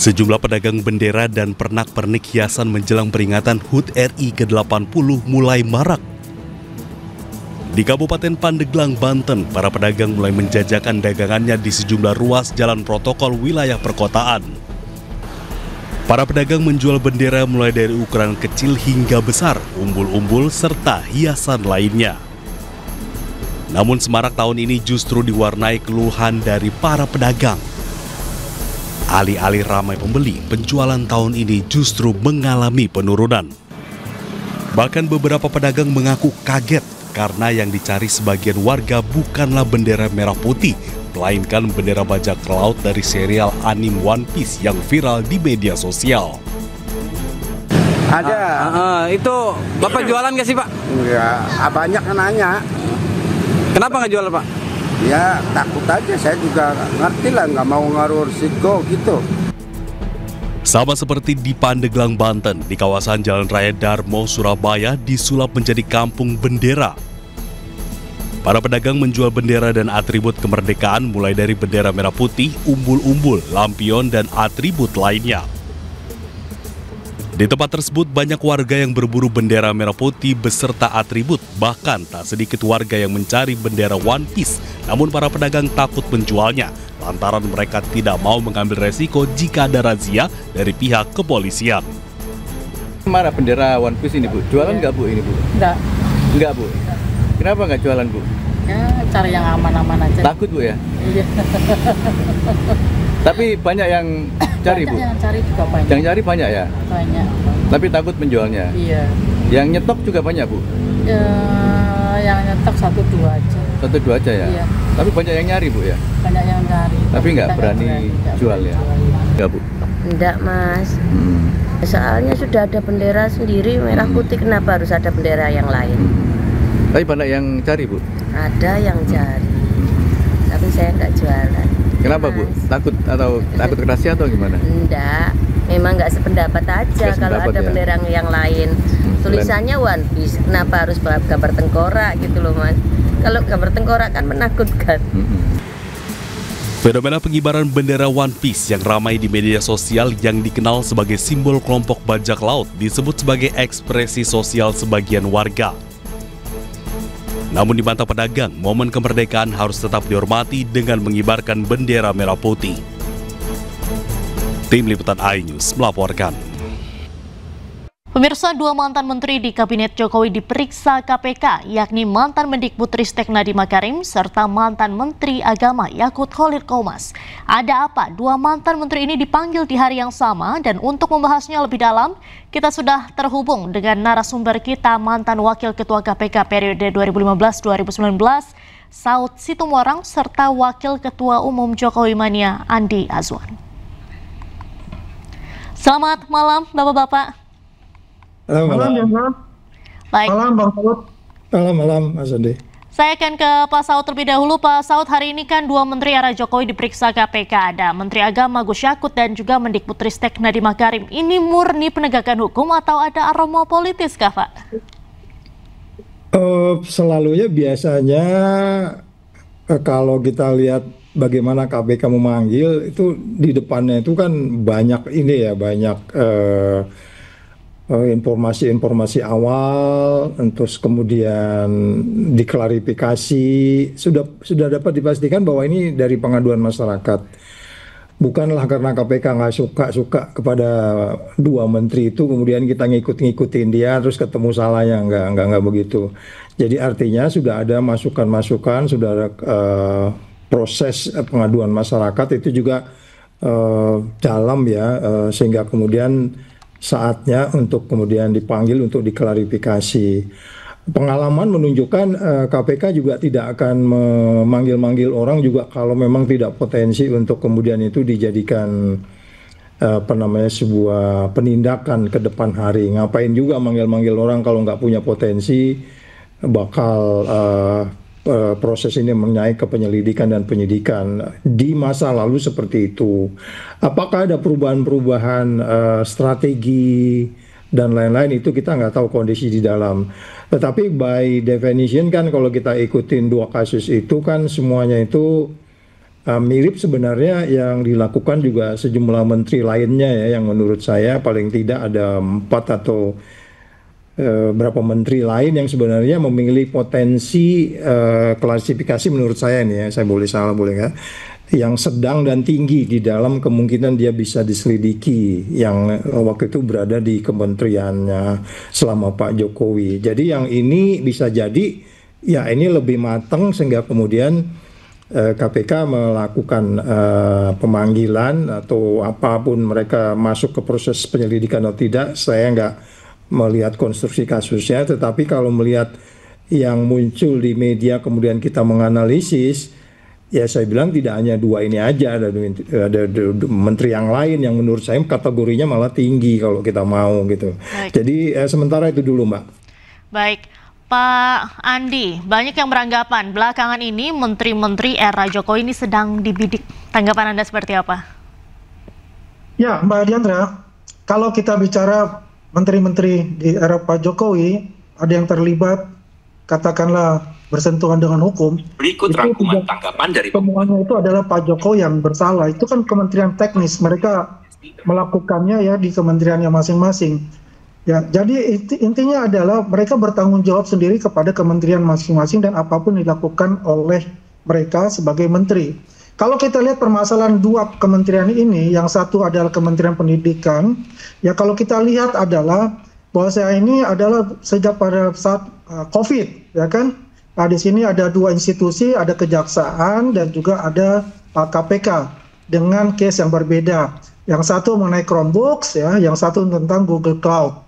Sejumlah pedagang bendera dan pernak-pernik hiasan menjelang peringatan HUT RI ke-80 mulai marak. Di Kabupaten Pandeglang, Banten, para pedagang mulai menjajakan dagangannya di sejumlah ruas jalan protokol wilayah perkotaan. Para pedagang menjual bendera mulai dari ukuran kecil hingga besar, umbul-umbul, serta hiasan lainnya. Namun semarak tahun ini justru diwarnai keluhan dari para pedagang. Alih-alih ramai pembeli, penjualan tahun ini justru mengalami penurunan. Bahkan beberapa pedagang mengaku kaget karena yang dicari sebagian warga bukanlah bendera merah putih, melainkan bendera bajak laut dari serial anime One Piece yang viral di media sosial. Ada. Itu Bapak jualan nggak sih, Pak? Ya, banyak yang nanya. Kenapa nggak jual, Pak? Ya takut aja, saya juga ngerti lah, nggak mau ngaruh risiko gitu. Sama seperti di Pandeglang, Banten, di kawasan Jalan Raya Darmo, Surabaya disulap menjadi kampung bendera. Para pedagang menjual bendera dan atribut kemerdekaan mulai dari bendera merah putih, umbul-umbul, lampion, dan atribut lainnya. Di tempat tersebut banyak warga yang berburu bendera merah putih beserta atribut, bahkan tak sedikit warga yang mencari bendera One Piece, namun para pedagang takut menjualnya, lantaran mereka tidak mau mengambil resiko jika ada razia dari pihak kepolisian. Mana bendera One Piece ini, Bu? Jualan nggak, Bu, ini, Bu? Nggak, Bu. Kenapa nggak jualan, Bu? Ya, cari yang aman-aman aja. Takut, Bu, ya? Iya. Tapi banyak yang cari, Bu? Yang cari juga banyak. Yang cari banyak ya? Banyak. Tapi takut menjualnya? Iya. Yang nyetok juga banyak, Bu? Ya, yang nyetok 1-2 aja. 1-2 aja ya? Iya. Tapi banyak yang nyari, Bu, ya? Banyak yang cari. Tapi nggak berani jual ya? Nggak, Bu? Enggak, Mas. Soalnya sudah ada bendera sendiri merah putih, kenapa harus ada bendera yang lain? Tapi banyak yang cari, Bu? Ada yang cari, tapi saya nggak jualan. Kenapa, Bu? Takut atau takut rahasia atau gimana? Enggak, memang nggak sependapat aja. Nggak kalau sependapat ada ya? bendera yang lain. Tulisannya One Piece, kenapa harus gambar tengkorak gitu loh, Mas? Kalau gambar tengkorak kan menakutkan. Fenomena pengibaran bendera One Piece yang ramai di media sosial yang dikenal sebagai simbol kelompok bajak laut disebut sebagai ekspresi sosial sebagian warga. Namun di mata pedagang, momen kemerdekaan harus tetap dihormati dengan mengibarkan bendera merah putih. Tim Liputan iNews melaporkan. Pemirsa, 2 mantan menteri di Kabinet Jokowi diperiksa KPK, yakni mantan Mendikbudristek Nadiem Makarim serta mantan Menteri Agama Yakut Khalil Qomas. Ada apa? 2 mantan menteri ini dipanggil di hari yang sama, dan untuk membahasnya lebih dalam, kita sudah terhubung dengan narasumber kita, mantan Wakil Ketua KPK periode 2015-2019, Saud Situmorang, serta Wakil Ketua Umum Jokowi Mania, Andi Azwan. Selamat malam, Bapak-Bapak. Malam. Baik. Malam, Bang Saud. Malam, Mas Andi. Saya akan ke Pak Saud terlebih dahulu. Pak Saud, hari ini kan 2 menteri era Jokowi diperiksa KPK. Ada Menteri Agama Gus Yakut dan juga Mendikbudristek Nadiem Makarim. Ini murni penegakan hukum atau ada aroma politis kah, Pak? Selalunya biasanya kalau kita lihat bagaimana KPK memanggil, itu di depannya itu kan banyak informasi-informasi awal, terus kemudian diklarifikasi, sudah dapat dipastikan bahwa ini dari pengaduan masyarakat. Bukanlah karena KPK nggak suka kepada 2 menteri itu, kemudian kita ngikutin dia, terus ketemu salahnya, nggak begitu. Jadi artinya sudah ada masukan-masukan, sudah ada proses pengaduan masyarakat itu juga dalam ya, sehingga kemudian saatnya untuk kemudian dipanggil untuk diklarifikasi. Pengalaman menunjukkan KPK juga tidak akan memanggil-manggil orang juga kalau memang tidak potensi untuk kemudian itu dijadikan sebuah penindakan ke depan hari. Ngapain juga manggil-manggil orang kalau nggak punya potensi, bakal proses ini menaik ke penyelidikan dan penyidikan. Di masa lalu seperti itu. Apakah ada perubahan-perubahan strategi dan lain-lain, itu kita nggak tahu kondisi di dalam. Tetapi by definition kan kalau kita ikutin 2 kasus itu kan semuanya itu mirip sebenarnya yang dilakukan juga sejumlah menteri lainnya ya, yang menurut saya paling tidak ada 4 atau berapa menteri lain yang sebenarnya memiliki potensi klasifikasi menurut saya nih ya, saya boleh salah boleh nggak, yang sedang dan tinggi di dalam kemungkinan dia bisa diselidiki yang waktu itu berada di kementeriannya selama Pak Jokowi. Jadi yang ini bisa jadi ya ini lebih matang sehingga kemudian KPK melakukan pemanggilan atau apapun mereka masuk ke proses penyelidikan atau tidak, saya nggak melihat konstruksi kasusnya, tetapi kalau melihat yang muncul di media kemudian kita menganalisis, ya saya bilang tidak hanya 2 ini aja, ada menteri yang lain yang menurut saya kategorinya malah tinggi kalau kita mau gitu. Baik. Jadi sementara itu dulu Mbak. Baik. Pak Andi, banyak yang beranggapan belakangan ini menteri-menteri era Jokowi ini sedang dibidik. Tanggapan Anda seperti apa? Ya, Mbak Diandra, kalau kita bicara menteri-menteri di era Pak Jokowi, ada yang terlibat, katakanlah bersentuhan dengan hukum. Berikut rangkuman tanggapan dari semuanya itu adalah Pak Jokowi yang bersalah. Itu kan kementerian teknis, mereka melakukannya ya di kementeriannya masing-masing. Ya, jadi intinya adalah mereka bertanggung jawab sendiri kepada kementerian masing-masing dan apapun dilakukan oleh mereka sebagai menteri. Kalau kita lihat permasalahan 2 kementerian ini, yang satu adalah Kementerian Pendidikan, ya kalau kita lihat adalah bahwa saya ini adalah sejak pada saat COVID, ya kan? Nah, di sini ada 2 institusi, ada Kejaksaan dan juga ada KPK dengan case yang berbeda. Yang satu mengenai Chromebooks, ya, yang satu tentang Google Cloud.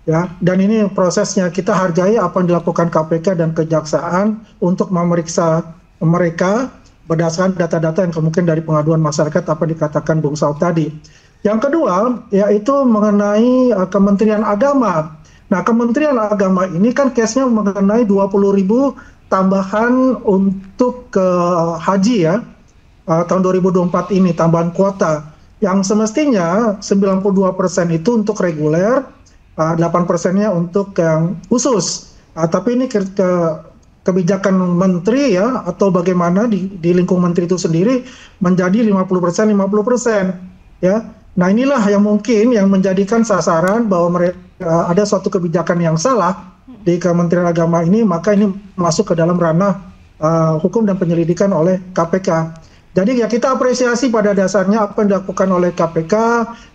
Ya, dan ini prosesnya kita hargai apa yang dilakukan KPK dan Kejaksaan untuk memeriksa mereka berdasarkan data-data yang kemungkinan dari pengaduan masyarakat apa dikatakan Bung Saud tadi. Yang kedua yaitu mengenai Kementerian Agama. Nah, Kementerian Agama ini kan case-nya mengenai 20.000 tambahan untuk haji ya tahun 2024 ini, tambahan kuota yang semestinya 92% itu untuk reguler, 8%-nya untuk yang khusus. Tapi ini kebijakan menteri ya, atau bagaimana di lingkup menteri itu sendiri menjadi 50%, 50%. Ya. Nah inilah yang mungkin yang menjadikan sasaran bahwa mereka ada suatu kebijakan yang salah di Kementerian Agama ini, maka ini masuk ke dalam ranah hukum dan penyelidikan oleh KPK. Jadi ya kita apresiasi pada dasarnya apa yang dilakukan oleh KPK,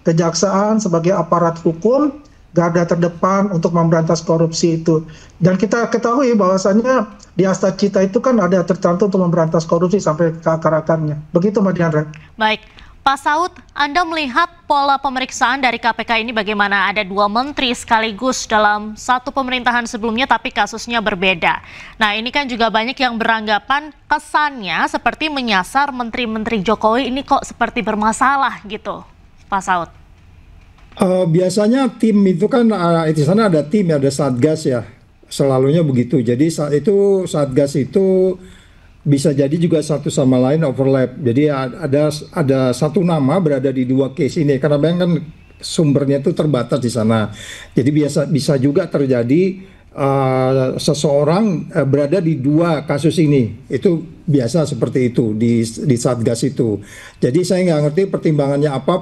Kejaksaan sebagai aparat hukum, garda terdepan untuk memberantas korupsi itu. Dan kita ketahui bahwasannya di Asta Cita itu kan ada tertentu untuk memberantas korupsi sampai ke akar-akarnya. Begitu Mbak Diandra. Baik, Pak Saud, Anda melihat pola pemeriksaan dari KPK ini bagaimana? Ada 2 menteri sekaligus dalam satu pemerintahan sebelumnya tapi kasusnya berbeda. Nah ini kan juga banyak yang beranggapan kesannya seperti menyasar menteri-menteri Jokowi ini kok seperti bermasalah gitu, Pak Saud. Biasanya tim itu kan di sana ada tim, ada satgas ya, selalunya begitu. Jadi itu satgas itu bisa jadi juga satu sama lain overlap. Jadi ada satu nama berada di 2 case ini karena memang kan sumbernya itu terbatas di sana. Jadi bisa juga terjadi seseorang berada di 2 kasus ini, itu biasa seperti itu di satgas itu. Jadi saya nggak ngerti pertimbangannya apa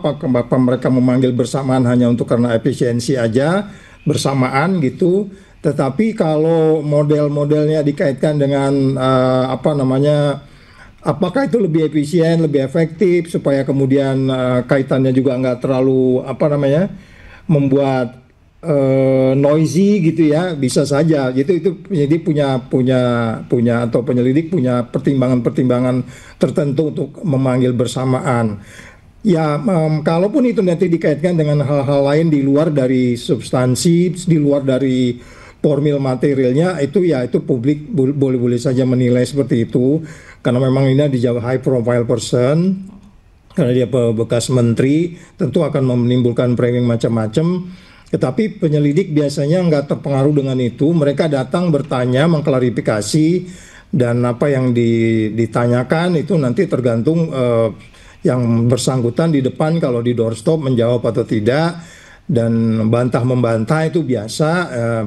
mereka memanggil bersamaan hanya untuk karena efisiensi aja bersamaan gitu. Tetapi kalau model-modelnya dikaitkan dengan apakah itu lebih efisien, lebih efektif supaya kemudian kaitannya juga nggak terlalu membuat noisy gitu ya, bisa saja gitu. Itu penyidik punya atau penyelidik punya pertimbangan tertentu untuk memanggil bersamaan ya. Kalaupun itu nanti dikaitkan dengan hal-hal lain di luar dari substansi, di luar dari formil materialnya, itu publik boleh-boleh saja menilai seperti itu karena memang ini dia high profile person, karena dia bekas menteri, tentu akan menimbulkan framing macam-macam. Tetapi penyelidik biasanya nggak terpengaruh dengan itu. Mereka datang bertanya, mengklarifikasi, dan apa yang ditanyakan itu nanti tergantung yang bersangkutan di depan kalau di doorstop menjawab atau tidak. Dan bantah-membantah itu biasa.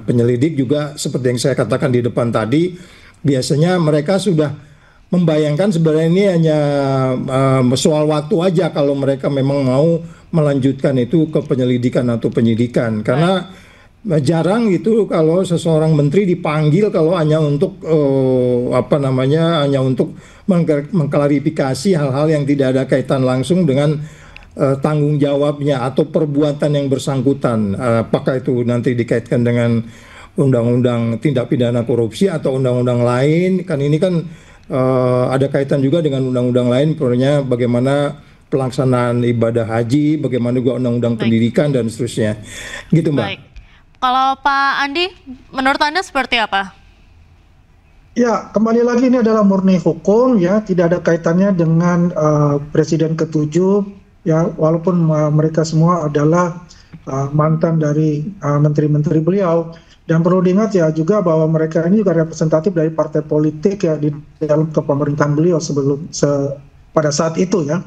Penyelidik juga seperti yang saya katakan di depan tadi, biasanya mereka sudah membayangkan sebenarnya ini hanya soal waktu aja kalau mereka memang mau melanjutkan itu ke penyelidikan atau penyidikan. Karena jarang itu kalau seseorang menteri dipanggil kalau hanya untuk hanya untuk mengklarifikasi hal-hal yang tidak ada kaitan langsung dengan tanggung jawabnya atau perbuatan yang bersangkutan. Apakah itu nanti dikaitkan dengan undang-undang tindak pidana korupsi atau undang-undang lain? Kan ini kan ada kaitan juga dengan undang-undang lain, misalnya bagaimana pelaksanaan ibadah haji, bagaimana juga undang-undang pendidikan dan seterusnya. Gitu, Mbak. Baik. Kalau Pak Andi, menurut Anda seperti apa? Ya, kembali lagi ini adalah murni hukum ya, tidak ada kaitannya dengan Presiden ke-7 ya, walaupun mereka semua adalah mantan dari menteri-menteri beliau. Dan perlu diingat ya juga bahwa mereka ini juga representatif dari partai politik ya di dalam kepemerintahan beliau pada saat itu ya.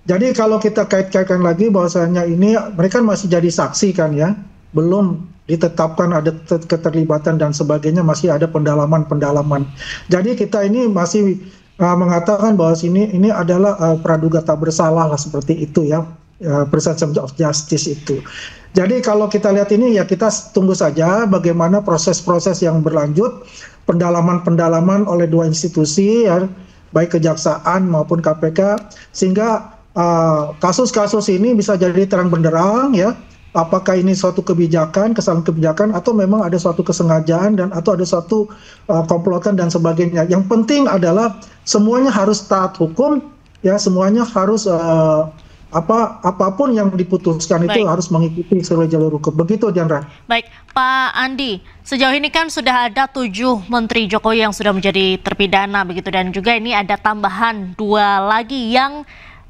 Jadi kalau kita kait-kaitkan lagi bahwasanya ini mereka masih jadi saksi kan ya, belum ditetapkan ada keterlibatan dan sebagainya, masih ada pendalaman. Jadi kita ini masih mengatakan bahwa ini adalah praduga tak bersalah lah, seperti itu ya, presumption of justice itu. Jadi kalau kita lihat ini ya kita tunggu saja bagaimana proses-proses yang berlanjut, pendalaman-pendalaman oleh dua institusi ya, baik kejaksaan maupun KPK, sehingga kasus-kasus ini bisa jadi terang benderang ya, apakah ini suatu kebijakan, kesalahan kebijakan, atau memang ada suatu kesengajaan dan atau ada suatu komplotan dan sebagainya. Yang penting adalah semuanya harus taat hukum ya, semuanya harus apapun yang diputuskan itu harus mengikuti seluruh jalur hukum. Begitu, Diandra. Baik, Pak Andi, sejauh ini kan sudah ada 7 Menteri Jokowi yang sudah menjadi terpidana begitu, dan juga ini ada tambahan 2 lagi yang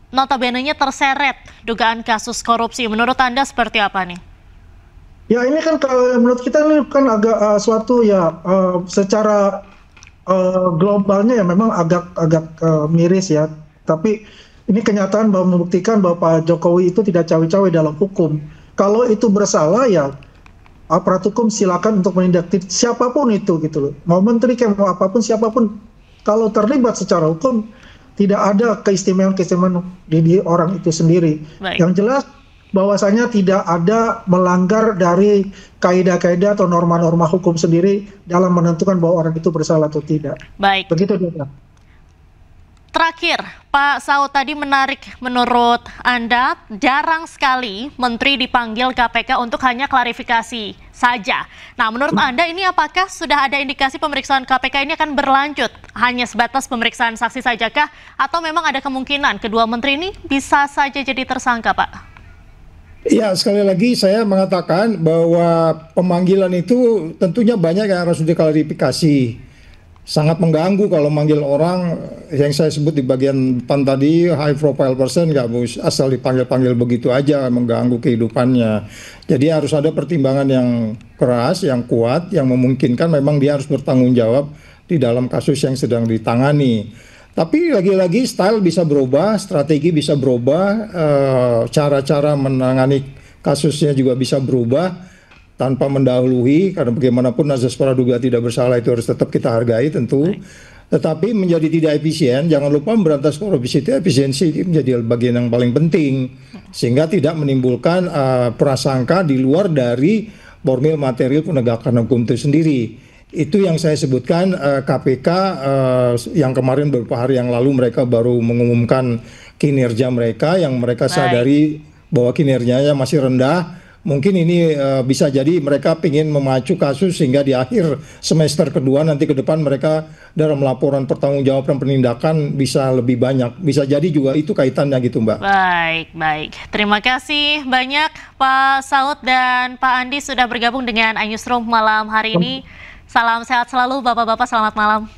notabene-nya terseret dugaan kasus korupsi. Menurut Anda seperti apa nih? Ya ini kan kalau menurut kita ini kan agak suatu ya secara globalnya ya memang agak miris ya. Tapi ini kenyataan bahwa membuktikan bahwa Pak Jokowi itu tidak cawe-cawe dalam hukum. Kalau itu bersalah ya aparat hukum silakan untuk menindak siapapun itu gitu loh. Mau menteri kayak mau apapun siapapun, kalau terlibat secara hukum tidak ada keistimewaan di orang itu sendiri. Baik. Yang jelas bahwasanya tidak ada melanggar dari kaidah-kaidah atau norma-norma hukum sendiri dalam menentukan bahwa orang itu bersalah atau tidak. Baik. Begitu dia. Terakhir, Pak Saud, tadi menarik menurut Anda, jarang sekali menteri dipanggil KPK untuk hanya klarifikasi saja. Nah, menurut Anda ini apakah sudah ada indikasi pemeriksaan KPK ini akan berlanjut hanya sebatas pemeriksaan saksi sajakah, atau memang ada kemungkinan kedua menteri ini bisa saja jadi tersangka, Pak? Ya, sekali lagi saya mengatakan bahwa pemanggilan itu tentunya banyak yang harus diklarifikasi. Sangat mengganggu kalau manggil orang yang saya sebut di bagian depan tadi, high profile person, nggak asal dipanggil-panggil begitu aja, mengganggu kehidupannya. Jadi harus ada pertimbangan yang keras, yang kuat, yang memungkinkan memang dia harus bertanggung jawab di dalam kasus yang sedang ditangani. Tapi lagi-lagi style bisa berubah, strategi bisa berubah, cara-cara menangani kasusnya juga bisa berubah tanpa mendahului, karena bagaimanapun azas praduga tidak bersalah itu harus tetap kita hargai tentu. Tetapi menjadi tidak efisien, jangan lupa memberantas korupsi itu efisiensi menjadi bagian yang paling penting, sehingga tidak menimbulkan prasangka di luar dari formil material penegakan hukum itu sendiri. Itu yang saya sebutkan KPK yang kemarin beberapa hari yang lalu mereka baru mengumumkan kinerja mereka yang mereka sadari bahwa kinerjanya masih rendah. Mungkin ini bisa jadi mereka ingin memacu kasus sehingga di akhir semester kedua nanti ke depan mereka dalam laporan pertanggungjawaban penindakan bisa lebih banyak. Bisa jadi juga itu kaitannya gitu, Mbak. Baik. Terima kasih banyak Pak Saud dan Pak Andi sudah bergabung dengan iNewsroom malam hari ini. Salam sehat selalu Bapak-Bapak, selamat malam.